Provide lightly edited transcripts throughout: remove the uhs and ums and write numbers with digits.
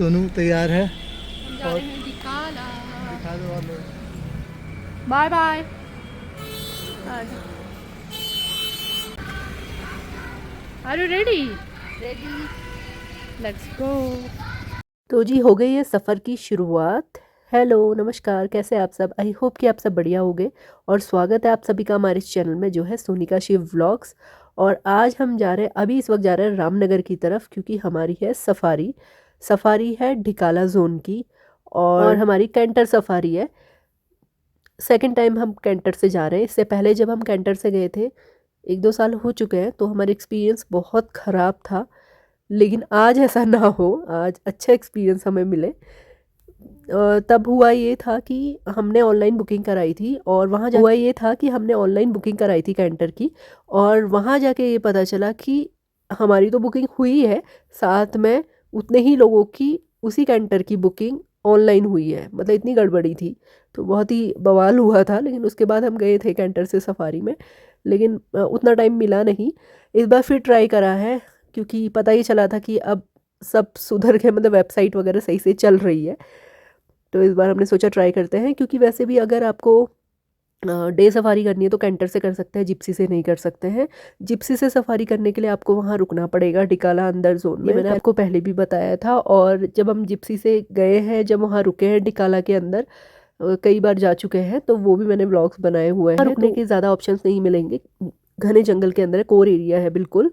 सोनू तैयार है। हम जा रहे हैं दिकाला। दिखा दो और लोग। Bye bye. Are you ready? Ready, let's go. तो जी हो गई है सफ़र की शुरुआत। हेलो नमस्कार, कैसे आप सब? आई होप कि आप सब बढ़िया होंगे और स्वागत है आप सभी का हमारे इस चैनल में जो है सोनिका शिव व्लॉग्स। और आज हम जा रहे हैं, अभी इस वक्त जा रहे हैं रामनगर की तरफ, क्योंकि हमारी है सफारी। सफारी है ढिकाला जोन की और हमारी कैंटर सफारी है। सेकंड टाइम हम कैंटर से जा रहे हैं। इससे पहले जब हम कैंटर से गए थे 1-2 साल हो चुके हैं, तो हमारा एक्सपीरियंस बहुत ख़राब था। लेकिन आज ऐसा ना हो, आज अच्छा एक्सपीरियंस हमें मिले। तब हुआ ये था कि हमने ऑनलाइन बुकिंग कराई थी और कैंटर की। और वहाँ जाके ये पता चला कि हमारी तो बुकिंग हुई है, साथ में उतने ही लोगों की उसी कैंटर की बुकिंग ऑनलाइन हुई है। मतलब इतनी गड़बड़ी थी, तो बहुत ही बवाल हुआ था। लेकिन उसके बाद हम गए थे कैंटर से सफारी में, लेकिन उतना टाइम मिला नहीं। इस बार फिर ट्राई करा है, क्योंकि पता ही चला था कि अब सब सुधर के, मतलब वेबसाइट वगैरह सही से चल रही है। तो इस बार हमने सोचा ट्राई करते हैं, क्योंकि वैसे भी अगर आपको डे सफारी करनी है तो कैंटर से कर सकते हैं, जिप्सी से नहीं कर सकते हैं। जिप्सी से सफारी करने के लिए आपको वहाँ रुकना पड़ेगा डिकाला अंदर जोन में। मैंने आपको पहले भी बताया था। और जब हम जिप्सी से गए हैं, जब वहाँ रुके हैं डिकाला के अंदर, कई बार जा चुके हैं, तो वो भी मैंने व्लॉग्स बनाए हुए हैं। रुकने के ज़्यादा ऑप्शंस नहीं मिलेंगे, घने जंगल के अंदर कोर एरिया है बिल्कुल।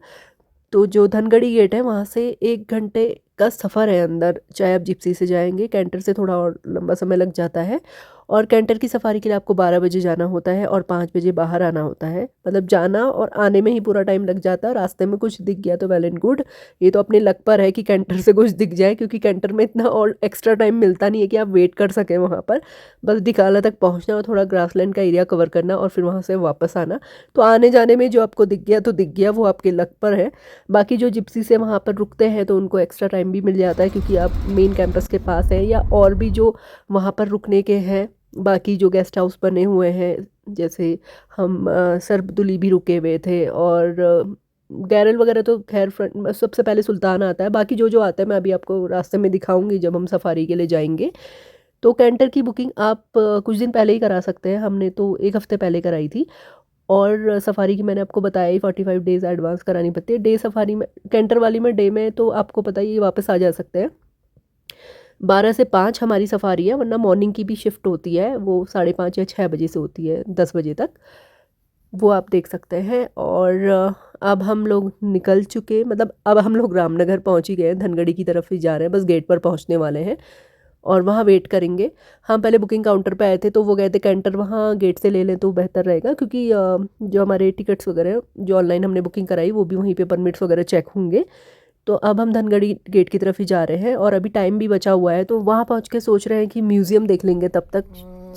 तो जो धनगढ़ी गेट है वहाँ से 1 घंटे का सफ़र है अंदर, चाहे आप जिप्सी से जाएंगे। कैंटर से थोड़ा और लंबा समय लग जाता है। और कैंटर की सफारी के लिए आपको 12 बजे जाना होता है और 5 बजे बाहर आना होता है। मतलब जाना और आने में ही पूरा टाइम लग जाता है। रास्ते में कुछ दिख गया तो वेल एंड गुड, ये तो अपने लक पर है कि कैंटर से कुछ दिख जाए, क्योंकि कैंटर में इतना और एक्स्ट्रा टाइम मिलता नहीं है कि आप वेट कर सकें वहाँ पर। बस डिकाला तक पहुँचना और थोड़ा ग्रासलैंड का एरिया कवर करना और फिर वहाँ से वापस आना। तो आने जाने में जो आपको दिख गया तो दिख गया, वो आपके लक पर है। बाकी जो जिप्सी से वहाँ पर रुकते हैं तो उनको एक्स्ट्रा टाइम भी मिल जाता है, क्योंकि आप मेन कैंपस के पास है। या और भी जो वहाँ पर रुकने के हैं, बाकी जो गेस्ट हाउस बने हुए हैं, जैसे हम सरबदुली भी रुके हुए थे, और गैरल वगैरह तो खैर फ्रंट सबसे पहले सुल्तान आता है। बाकी जो जो आता है मैं अभी आपको रास्ते में दिखाऊंगी जब हम सफारी के लिए जाएंगे। तो कैंटर की बुकिंग आप कुछ दिन पहले ही करा सकते हैं। हमने तो 1 हफ्ते पहले कराई थी। और सफारी की मैंने आपको बताया ही 45 डेज़ एडवांस करानी पड़ती है। डे सफारी में, कैंटर वाली में डे में तो आपको पता ही वापस आ जा सकते हैं। 12 से 5 हमारी सफारी है, वरना मॉर्निंग की भी शिफ्ट होती है, वो 5:30 या 6 बजे से होती है 10 बजे तक, वो आप देख सकते हैं। और अब हम लोग निकल चुके, मतलब अब हम लोग रामनगर पहुंच ही गए हैं। धनगढ़ी की तरफ ही जा रहे हैं, बस गेट पर पहुंचने वाले हैं और वहाँ वेट करेंगे। हम पहले बुकिंग काउंटर पे आए थे, तो वो गए थे कैंटर वहाँ गेट से ले लें तो बेहतर रहेगा, क्योंकि जो हमारे टिकट्स वगैरह जो ऑनलाइन हमने बुकिंग कराई वो भी वहीं पे परमिट्स वगैरह चेक होंगे। तो अब हम धनगढ़ी गेट की तरफ ही जा रहे हैं और अभी टाइम भी बचा हुआ है, तो वहाँ पहुँच के सोच रहे हैं कि म्यूज़ियम देख लेंगे तब तक।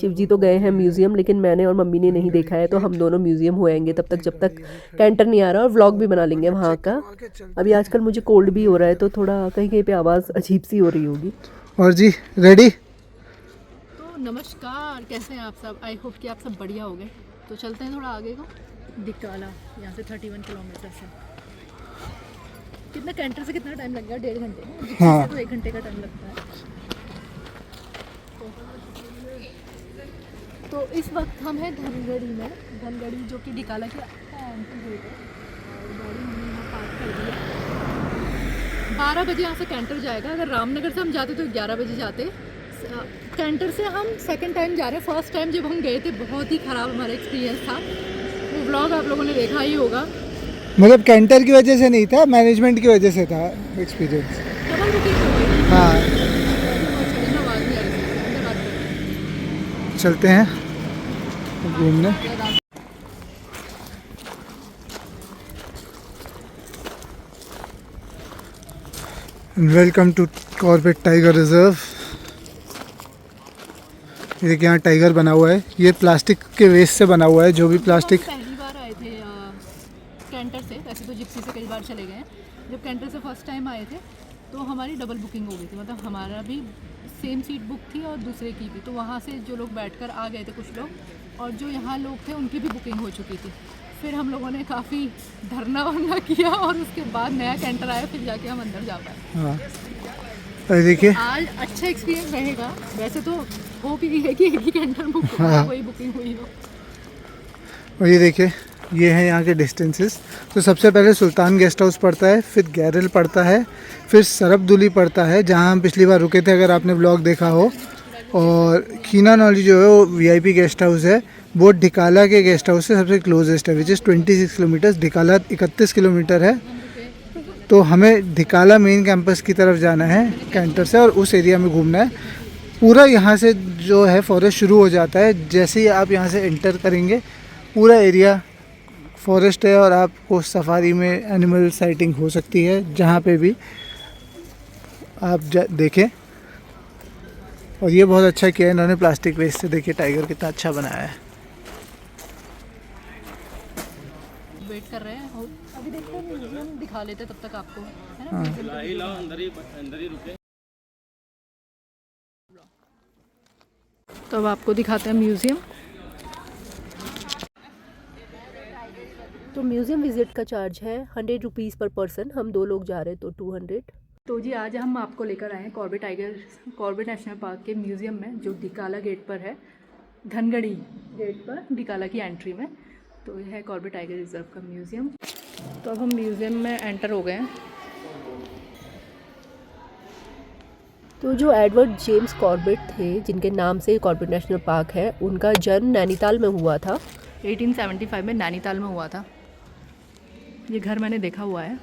शिव जी तो गए हैं म्यूज़ियम, लेकिन मैंने और मम्मी ने नहीं देखा है, तो हम दोनों म्यूज़ियम हो आएंगे तब तक, जब तक कैंटर नहीं आ रहा, और व्लॉग भी बना लेंगे वहाँ का। अभी आजकल मुझे कोल्ड भी हो रहा है, तो थोड़ा कहीं कहीं पे आवाज़ अजीब सी हो रही होगी। और जी रेडी? तो नमस्कार, कैसे हैं आप सब? आई होप कि आप सब बढ़िया होंगे। तो चलते हैं थोड़ा आगे को, डिकाला यहाँ से 31 किलोमीटर से। कितना कैंटर से कितना टाइम लग गया? 1.5 घंटे। हाँ। तो 1 घंटे का टाइम लगता है। तो इस वक्त हम हैं धनगढ़ी में। धनगढ़ी जो कि डिकाला की एंट्री गेट है, और गाड़ी हमने यहाँ पार्क कर दी है। 12 बजे यहाँ से कैंटर जाएगा। अगर रामनगर से हम जाते तो 11 बजे जाते। कैंटर से हम सेकंड टाइम जा रहे हैं। फर्स्ट टाइम जब हम गए थे बहुत ही ख़राब हमारा एक्सपीरियंस था, वो व्लॉग आप लोगों ने देखा ही होगा। मतलब कैंटर की वजह से नहीं था, मैनेजमेंट की वजह से था एक्सपीरियंस। हाँ, चलते हैं घूमने। Welcome to Corbett tiger reserve. देखिए यहाँ टाइगर बना हुआ है, ये प्लास्टिक के वेस्ट से बना हुआ है। जो भी प्लास्टिक, पहली बार आए थे कैंटर से, वैसे तो जिप्सी से कई बार चले गए हैं। जब कैंटर से फर्स्ट टाइम आए थे तो हमारी डबल बुकिंग हो गई थी, मतलब हमारा भी सेम सीट बुक थी और दूसरे की भी। तो वहाँ से जो लोग बैठकर आ गए थे कुछ लोग, और जो यहाँ लोग थे उनकी भी बुकिंग हो चुकी थी। फिर हम लोगों ने काफ़ी धरना वरना किया और उसके बाद नया कैंटर आया, फिर जाके हम अंदर जा पाए। हाँ और देखिए आज अच्छा एक्सपीरियंस रहेगा। वैसे तो होप यही है कि एक ही कैंटर बुक हो, हाँ। कोई बुकिंग हुई हो। और ये देखिए ये है यहाँ के डिस्टेंसेस। तो सबसे पहले सुल्तान गेस्ट हाउस पड़ता है, फिर गैरल पड़ता है, फिर सरबदुली पड़ता है जहाँ हम पिछली बार रुके थे अगर आपने ब्लॉग देखा हो। और खीना नॉली जो है वो वीआईपी गेस्ट हाउस है, वो ढिकाला के गेस्ट हाउस से सबसे क्लोजेस्ट है, which is 26 kilometre. Dhikala 31 kilometre है। तो हमें ढिकाला मेन कैंपस की तरफ जाना है कैंटर से और उस एरिया में घूमना है। पूरा यहाँ से जो है फॉरेस्ट शुरू हो जाता है। जैसे ही आप यहाँ से एंटर करेंगे पूरा एरिया फॉरेस्ट है और आपको सफारी में एनिमल साइटिंग हो सकती है जहाँ पे भी आप देखें। और ये बहुत अच्छा किया है इन्होंने प्लास्टिक वेस्ट से। देखिए टाइगर कितना अच्छा बनाया है। वेट कर रहे हैं और अभी देखते हैं म्यूजियम दिखा लेते तब तक आपको, है ना। हाँ। अंदर ही रुके। तो अब आपको दिखाते हैं म्यूजियम। तो म्यूज़ियम विज़िट का चार्ज है 100 रुपीज़ पर पर्सन। हम 2 लोग जा रहे हैं तो 200। तो जी आज हम आपको लेकर आए हैं कॉर्बेट नेशनल पार्क के म्यूज़ियम में, जो डिकाला गेट पर है, धनगढ़ी गेट पर डिकाला की एंट्री में। तो यह है कॉर्बेट टाइगर रिजर्व का म्यूज़ियम। तो अब हम म्यूज़ियम में एंटर हो गए हैं। तो जो एडवर्ड जेम्स कॉर्बेट थे, जिनके नाम से कॉर्बेट नेशनल पार्क है, उनका जन्म नैनीताल में हुआ था। 1875 में नैनीताल में हुआ था। ये घर मैंने देखा हुआ है,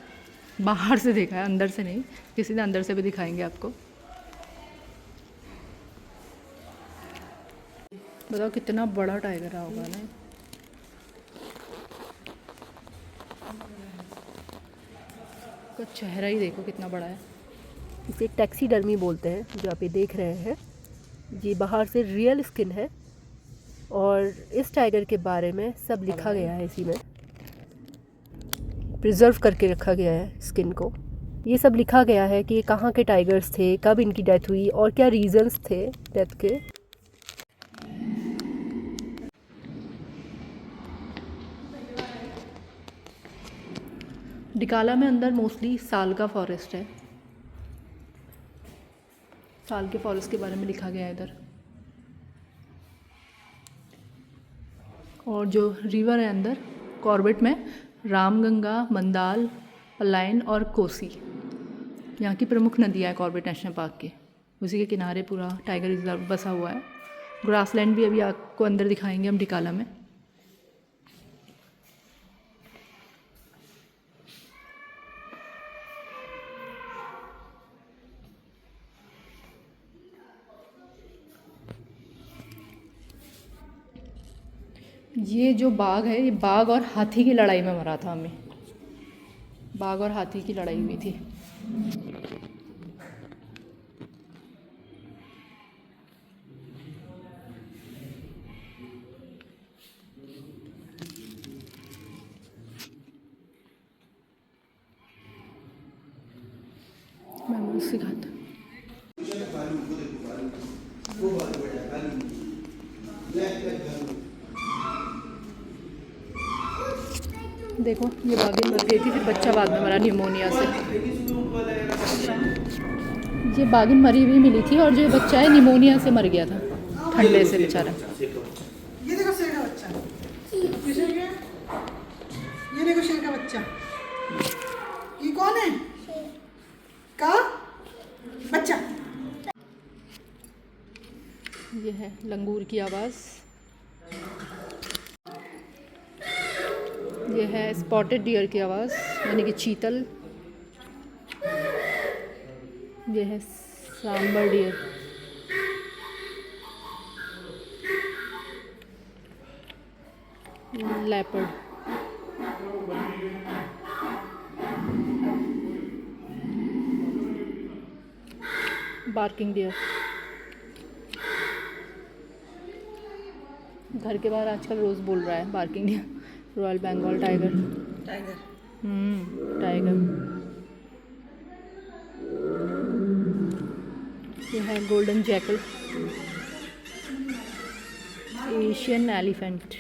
बाहर से देखा है, अंदर से नहीं। किसी दिन अंदर से भी दिखाएंगे आपको। बताओ कितना बड़ा टाइगर रहा होगा ना। उसका चेहरा ही देखो कितना बड़ा है। इसे टैक्सीडर्मी बोलते हैं, जो आप ये देख रहे हैं। ये बाहर से रियल स्किन है और इस टाइगर के बारे में सब लिखा गया है, इसी में प्रिजर्व करके रखा गया है स्किन को। ये सब लिखा गया है कि ये कहाँ के टाइगर्स थे, कब इनकी डेथ हुई और क्या रीजंस थे डेथ के। डिकाला में अंदर मोस्टली साल का फॉरेस्ट है। साल के फॉरेस्ट के बारे में लिखा गया है इधर। और जो रिवर है अंदर कॉर्बेट में, रामगंगा, मंदाल, पलायन और कोसी, यहाँ की प्रमुख नदियाँ हैं कॉर्बेट नेशनल पार्क की। उसी के किनारे पूरा टाइगर रिजर्व बसा हुआ है। ग्रासलैंड भी अभी आपको अंदर दिखाएंगे हम डिकाला में। ये जो बाघ है, ये बाघ और हाथी की लड़ाई में मरा था हमें। बाघ और हाथी की लड़ाई हुई थी। मैं सिखाता। देखो ये बाघिन मर गई थी, फिर बच्चा बाद में मरा निमोनिया से। ये बाघिन मरी हुई मिली थी और जो बच्चा है निमोनिया से मर गया था, ठंडे से बेचारा। ये देखो शेर का बच्चा, ये देखो शेर का बच्चा। ये कौन है? का बच्चा। ये है लंगूर की आवाज़। ये है स्पॉटेड डियर की आवाज़, यानी कि चीतल। ये है sambar deer. Leopard. Barking deer. घर के बाहर आजकल रोज़ बोल रहा है barking deer. Royal Bengal tiger. Tiger. Tiger. ये है golden jackal. Asian elephant.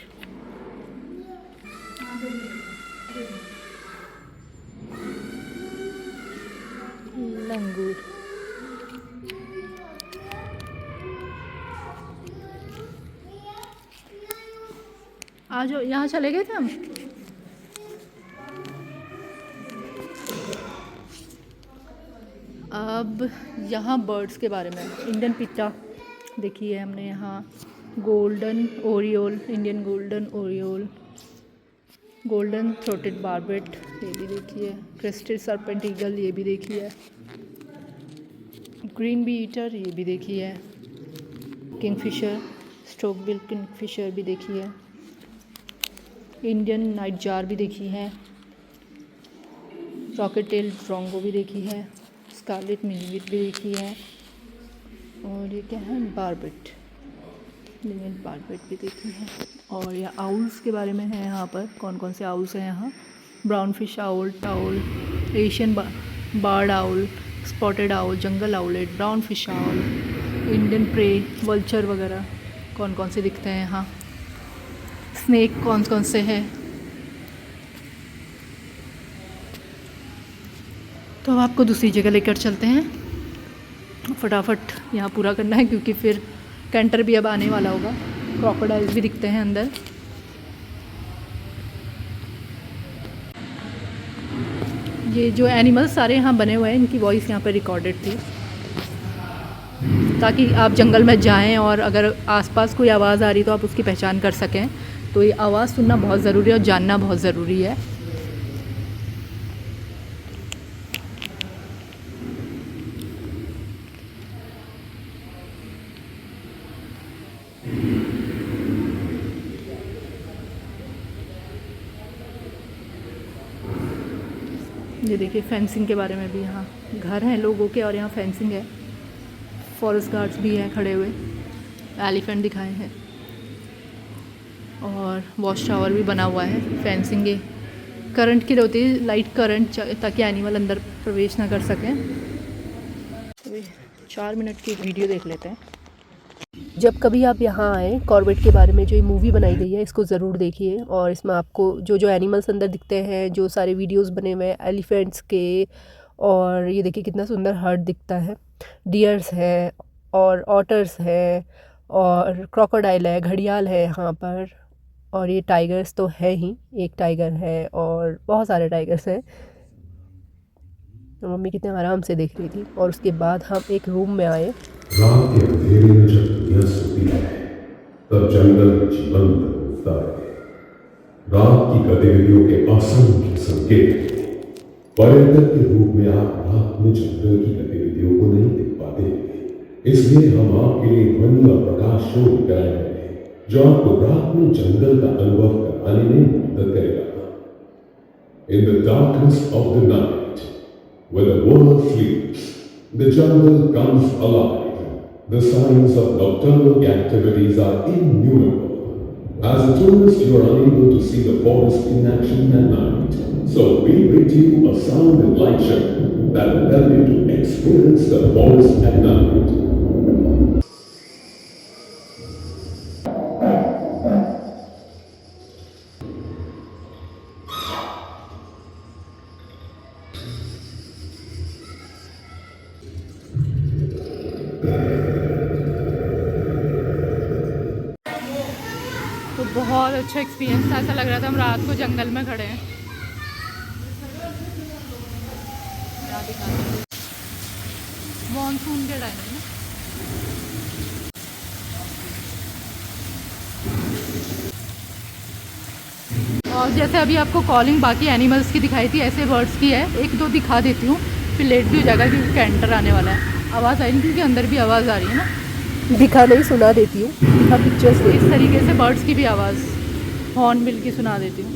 Langur. आज यहाँ चले गए थे हम। अब यहाँ बर्ड्स के बारे में, इंडियन पिट्टा देखी है हमने यहाँ, golden oriole, Indian golden oriole, golden throated barbet ये भी देखी है, क्रेस्टेड सर्पेंट ईगल ये भी देखी है, ग्रीन बी ईटर ये भी देखी है, किंगफिशर, स्ट्रोकबिल किंगफिशर भी देखी है, इंडियन नाइट जार भी देखी है, रॉकेट टेल ड्रोंगो भी देखी है, स्कारलेट मिनीविट भी देखी है, और ये क्या है, बार्बेट, लिंगेंट बार्बेट भी देखी है। और यह आउल्स के बारे में है यहाँ पर, कौन कौन से आउल्स हैं यहाँ, ब्राउन फिश आउल, टाउल, Asian barred owl, spotted owl, jungle owlet, brown fish owl, Indian prey, vulture वगैरह कौन कौन से दिखते हैं यहाँ, स्नेक कौन कौन से हैं। तो अब आपको दूसरी जगह लेकर चलते हैं, फटाफट यहाँ पूरा करना है क्योंकि फिर कैंटर भी अब आने वाला होगा। क्रोकोडाइल्स भी दिखते हैं अंदर। ये जो एनिमल्स सारे यहाँ बने हुए हैं, इनकी वॉइस यहाँ पर रिकॉर्डेड थी ताकि आप जंगल में जाएं और अगर आसपास कोई आवाज़ आ रही तो आप उसकी पहचान कर सकें। तो ये आवाज़ सुनना बहुत ज़रूरी है और जानना बहुत ज़रूरी है। ये देखिए फेंसिंग के बारे में भी, यहाँ घर हैं लोगों के और यहाँ फेंसिंग है, फॉरेस्ट गार्ड्स भी हैं खड़े हुए, एलिफेंट दिखाए हैं और वॉच टावर भी बना हुआ है। फेंसिंग ये करंट की होती है, लाइट करंट, ताकि एनिमल अंदर प्रवेश ना कर सकें। अभी 4 मिनट की एक वीडियो देख लेते हैं। जब कभी आप यहाँ आएँ, कॉर्बेट के बारे में जो ये मूवी बनाई गई है इसको ज़रूर देखिए। और इसमें आपको जो जो एनिमल्स अंदर दिखते हैं, जो सारे वीडियोस बने हुए हैं एलिफेंट्स के, और ये देखिए कितना सुंदर हर्ट दिखता है, डियर्स हैं और ऑटर्स हैं और क्रोकोडाइल है, घड़ियाल है यहाँ पर, और ये टाइगर्स तो है ही, एक टाइगर है और बहुत सारे टाइगर्स हैं। तो मम्मी कितने आराम से देख रही थी। और उसके बाद हम एक रूम में आए। रात के अंधेरे में जब दुनिया सोती है तब जंगल जीवंत होता है। रात की गतिविधियों के असंख्य संकेत। पर्यटक के रूप में आप रात में जंगल की गतिविधियों को नहीं देख पाते, इसलिए हम आपके लिए ध्वनि और प्रकाश शो लेकर आए हैं जो आपको रात में जंगल का अनुभव कराने में मदद करेगा। In the darkness of the night, when the world sleeps, the jungle comes alive. The signs of nocturnal activities are innumerable. As a tourist, you are unable to see the forest in action at night. So we bring to you a sound and light show that will help you to experience the forest at night. तो बहुत अच्छा experience था, ऐसा लग रहा था हम रात को जंगल में खड़े हैं। मॉनसून के टाइम में और जैसे अभी आपको कॉलिंग बाकी एनिमल्स की दिखाई थी, ऐसे बर्ड्स की है। एक दो दिखा देती हूँ, फिर लेट भी हो जाएगा क्योंकि कैंटर आने वाला है। आवाज़ आई नहीं क्योंकि अंदर भी आवाज़ आ रही है ना, दिखा नहीं, सुना देती हूँ, दिखा पिक्चर्स इस तरीके से बर्ड्स की भी आवाज़ हॉर्न बिल की सुना देती हूँ।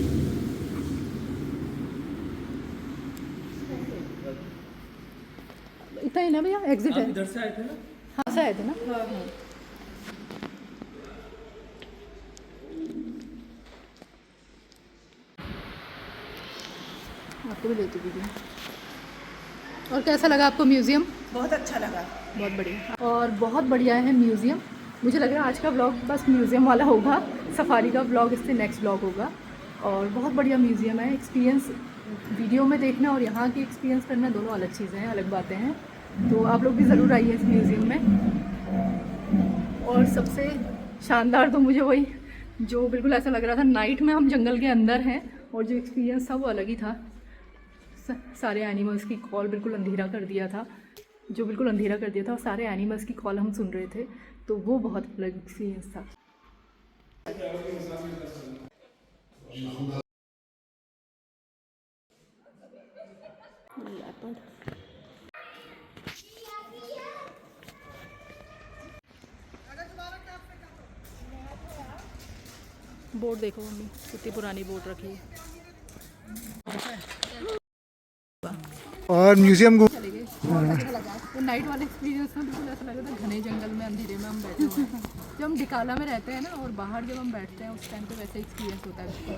इतना ही ना भैया, एग्जिट है। इधर से आए थे ना? हाँ से आए थे ना। आपको भी लेती वीडियो। और कैसा लगा आपको म्यूज़ियम? बहुत अच्छा लगा। बहुत बढ़िया। और बहुत बढ़िया है म्यूज़ियम। मुझे लग रहा है आज का व्लॉग बस म्यूज़ियम वाला होगा, सफारी का व्लॉग इससे नेक्स्ट व्लॉग होगा। और बहुत बढ़िया म्यूज़ियम है। एक्सपीरियंस वीडियो में देखना और यहाँ की एक्सपीरियंस करना दोनों अलग चीज़ें हैं, अलग बातें हैं। तो आप लोग भी ज़रूर आइए इस म्यूज़ियम में। और सबसे शानदार तो मुझे वही जो बिल्कुल ऐसा लग रहा था नाइट में हम जंगल के अंदर हैं, और जो एक्सपीरियंस था वो अलग ही था। सारे एनिमल्स की कॉल बिल्कुल अंधेरा कर दिया था, और सारे एनिमल्स की कॉल हम सुन रहे थे, तो वो बहुत अलग एक्सपीरियंस था। बोर्ड देखो मम्मी, कितनी पुरानी बोर्ड रखी है। और म्यूजियम घूम चले गए, बहुत अच्छा लगा। तो नाइट वाला एक्सपीरियंस में बिल्कुल ऐसा लगा था घने जंगल में अंधेरे में हम बैठे हुए हैं। जब हम डिकाला में रहते हैं ना, और बाहर जब हम बैठते हैं उस टाइम पे वैसे एक्सपीरियंस होता है बिल्कुल।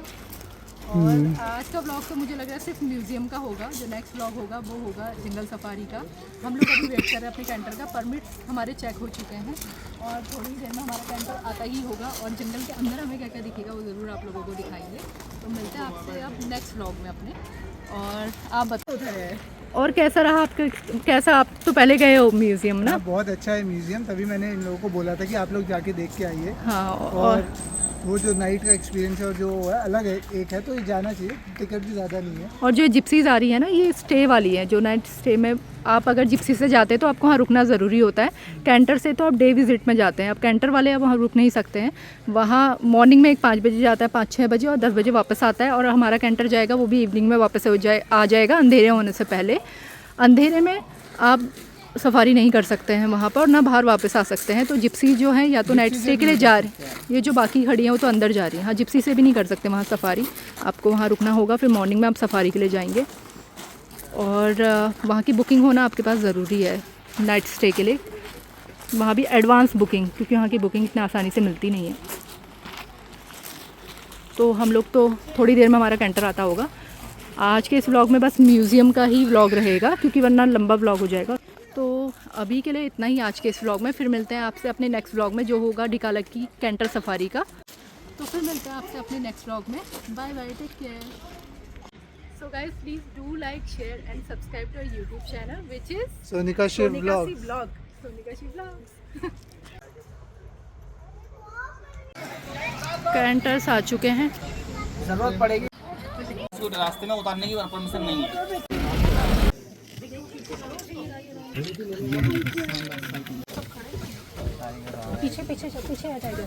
और आज का ब्लॉग तो मुझे लग रहा है सिर्फ म्यूजियम का होगा। जो नेक्स्ट ब्लॉग होगा वो होगा जंगल सफारी का। हम लोग अभी वेट कर रहे हैं अपने कैंटर का। परमिट हमारे चेक हो चुके हैं, और थोड़ी देर में हमारा कैंटर आता ही होगा, और जंगल के अंदर हमें क्या क्या दिखेगा वो ज़रूर आप लोगों को दिखाएंगे। तो मिलते हैं आपसे अब नेक्स्ट ब्लॉग में अपने। और आप बताओ और कैसा रहा आपका, कैसा, आप तो पहले गए हो म्यूजियम ना? बहुत अच्छा है म्यूजियम, तभी मैंने इन लोगों को बोला था कि आप लोग जाके देख के आइए। हाँ, और वो जो नाइट का एक्सपीरियंस है और जो है अलग है, एक है, तो ये जाना चाहिए। टिकट भी ज़्यादा नहीं है। और जो जिप्सीज आ रही है ना, ये स्टे वाली है। जो नाइट स्टे में आप अगर जिप्सी से जाते हैं तो आपको वहाँ रुकना ज़रूरी होता है। कैंटर से तो आप डे विजिट में जाते हैं, अब कैंटर वाले अब वहाँ रुक नहीं सकते हैं। वहाँ मॉर्निंग में एक 5 बजे जाता है, 5-6 बजे, और 10 बजे वापस आता है। और हमारा कैंटर जाएगा वो भी इवनिंग में वापस आ जाएगा, अंधेरे होने से पहले। अंधेरे में आप सफारी नहीं कर सकते हैं वहाँ पर, ना बाहर वापस आ सकते हैं। तो जिप्सी जो है या तो नाइट स्टे के लिए जा रही हैं, ये जो बाकी खड़ी हैं वो तो अंदर जा रही हैं। हाँ, जिप्सी से भी नहीं कर सकते वहाँ सफारी, आपको वहाँ रुकना होगा, फिर मॉर्निंग में आप सफारी के लिए जाएंगे। और वहाँ की बुकिंग होना आपके पास ज़रूरी है नाइट स्टे के लिए। वहाँ भी एडवांस बुकिंग, क्योंकि वहाँ की बुकिंग इतनी आसानी से मिलती नहीं है। तो हम लोग तो थोड़ी देर में हमारा कैंटर आता होगा। आज के इस व्लॉग में बस म्यूज़ियम का ही व्लॉग रहेगा, क्योंकि वरना लंबा व्लॉग हो जाएगा। तो अभी के लिए इतना ही आज के इस व्लॉग में। फिर मिलते हैं आपसे अपने नेक्स्ट व्लॉग में, जो होगा डिकाला की कैंटर सफारी का। तो फिर मिलते हैं आपसे अपने नेक्स्ट व्लॉग में। Bye bye, take care. So guys, please do like, share and subscribe to our YouTube channel, which is Sonika Shiv blog. Sonika Shiv Vlogs। Canters आ चुके हैं। जरूरत पड़ेगी उसको रास्ते में उतारने की परमिशन नहीं है। पीछे पीछे पीछे हटाइए।